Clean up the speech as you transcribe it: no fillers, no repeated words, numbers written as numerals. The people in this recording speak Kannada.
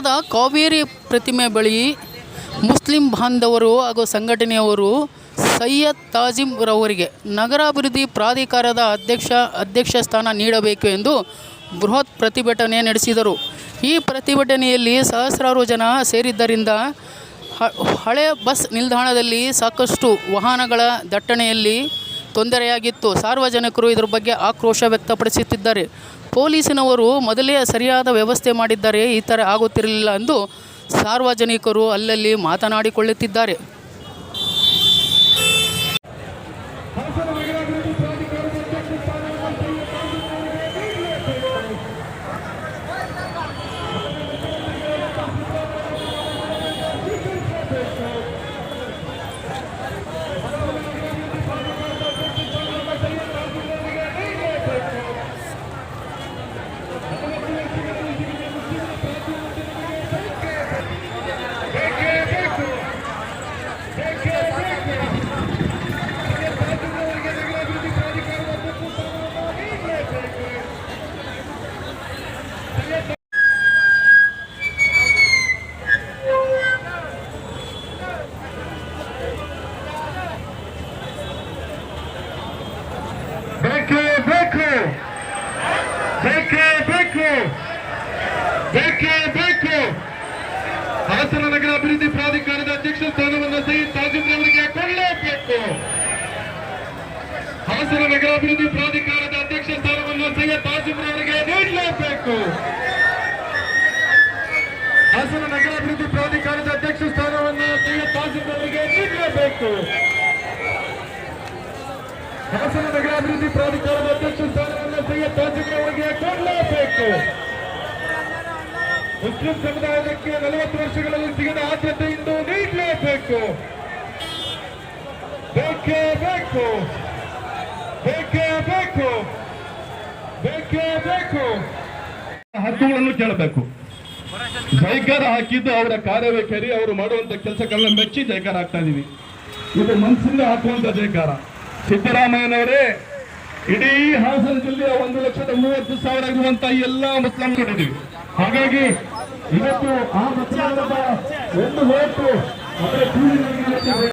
ನಗರದ ಕಾವೇರಿ ಪ್ರತಿಮೆ ಬಳಿ ಮುಸ್ಲಿಂ ಬಾಂಧವರು ಹಾಗೂ ಸಂಘಟನೆಯವರು ಸೈಯದ್ ತಾಜಿಮ್ ರವರಿಗೆ ನಗರಾಭಿವೃದ್ಧಿ ಪ್ರಾಧಿಕಾರದ ಅಧ್ಯಕ್ಷ ಸ್ಥಾನ ನೀಡಬೇಕು ಎಂದು ಬೃಹತ್ ಪ್ರತಿಭಟನೆ ನಡೆಸಿದರು. ಈ ಪ್ರತಿಭಟನೆಯಲ್ಲಿ ಸಹಸ್ರಾರು ಜನ ಸೇರಿದ್ದರಿಂದ ಹಳೆ ಬಸ್ ನಿಲ್ದಾಣದಲ್ಲಿ ಸಾಕಷ್ಟು ವಾಹನಗಳ ದಟ್ಟಣೆಯಲ್ಲಿ ತೊಂದರೆಯಾಗಿತ್ತು. ಸಾರ್ವಜನಿಕರು ಇದರ ಬಗ್ಗೆ ಆಕ್ರೋಶ ವ್ಯಕ್ತಪಡಿಸುತ್ತಿದ್ದಾರೆ. ಪೊಲೀಸಿನವರು ಮೊದಲೇ ಸರಿಯಾದ ವ್ಯವಸ್ಥೆ ಮಾಡಿದ್ದರೆ ಈ ಥರ ಆಗುತ್ತಿರಲಿಲ್ಲ ಎಂದು ಸಾರ್ವಜನಿಕರು ಅಲ್ಲಲ್ಲಿ ಮಾತನಾಡಿಕೊಳ್ಳುತ್ತಿದ್ದಾರೆ. ಹಾಸನ ನಗರ ಅಭಿವೃದ್ಧಿ ಪ್ರಾಧಿಕಾರದ ಅಧ್ಯಕ್ಷ ಸ್ಥಾನವನ್ನು ಸೈಯದ್ ತಾಜಿಮ್ ರವರಿಗೆ ಕೊಡಲೇಬೇಕು. ಹಾಸನ ನಗರ ಅಭಿವೃದ್ಧಿ ಪ್ರಾಧಿಕಾರದ ಅಧ್ಯಕ್ಷ ಸ್ಥಾನವನ್ನು ಸೈಯದ್ ತಾಜಿಮ್ ರವರಿಗೆ ನೀಡಲೇಬೇಕು. ಹಾಸನ ನಗರ ಅಭಿವೃದ್ಧಿ ಪ್ರಾಧಿಕಾರದ ಅಧ್ಯಕ್ಷ ಸ್ಥಾನವನ್ನು ಸೈಯದ್ ತಾಜಿಮ್ ರವರಿಗೆ ನೀಡಲೇಬೇಕು. ಹಾಸನ ನಗರ ಅಭಿವೃದ್ಧಿ ಪ್ರಾಧಿಕಾರದ ಅಧ್ಯಕ್ಷ ಸ್ಥಾನವನ್ನು ಸೈಯದ್ ತಾಜಿಮ್ ರವರಿಗೆ ಕೊಡಲೇಬೇಕು. ಮುಸ್ಲಿಂ ಸಮುದಾಯಕ್ಕೆ 40 ವರ್ಷಗಳಲ್ಲಿ ಸಿಗದ ಆದ್ಯತೆ ಇಂದು ನೀಡಲೇಬೇಕು. ಬೇಕೇ ಬೇಕು, ಬೇಕೇ ಬೇಕು, ಬೇಕೇ ಬೇಕು. ಹಕ್ಕುಗಳನ್ನು ಕೇಳಬೇಕು. ಜೈಕಾರ ಹಾಕಿದ್ದು ಅವರ ಕಾರ್ಯವೈಖರಿ, ಅವರು ಮಾಡುವಂತ ಕೆಲಸಗಳನ್ನ ಮೆಚ್ಚಿ ಜೈಕಾರ ಹಾಕ್ತಾ ಇದೀವಿ. ಇದು ಮನಸ್ಸಿಂದ ಹಾಕುವಂತ ಜೈಕಾರ. ಸಿದ್ದರಾಮಯ್ಯನವರೇ, ಇಡೀ ಹಾಸನ ಜಿಲ್ಲೆಯ 1,30,30,000 ಇರುವಂತ ಎಲ್ಲಾ ಮುಸ್ಲಿಂ ನೋಡಿದೀವಿ. ಹಾಗಾಗಿ ಇವತ್ತು ಆ ಮತದಾರರ ಒಂದು ಓಟು ಅವರ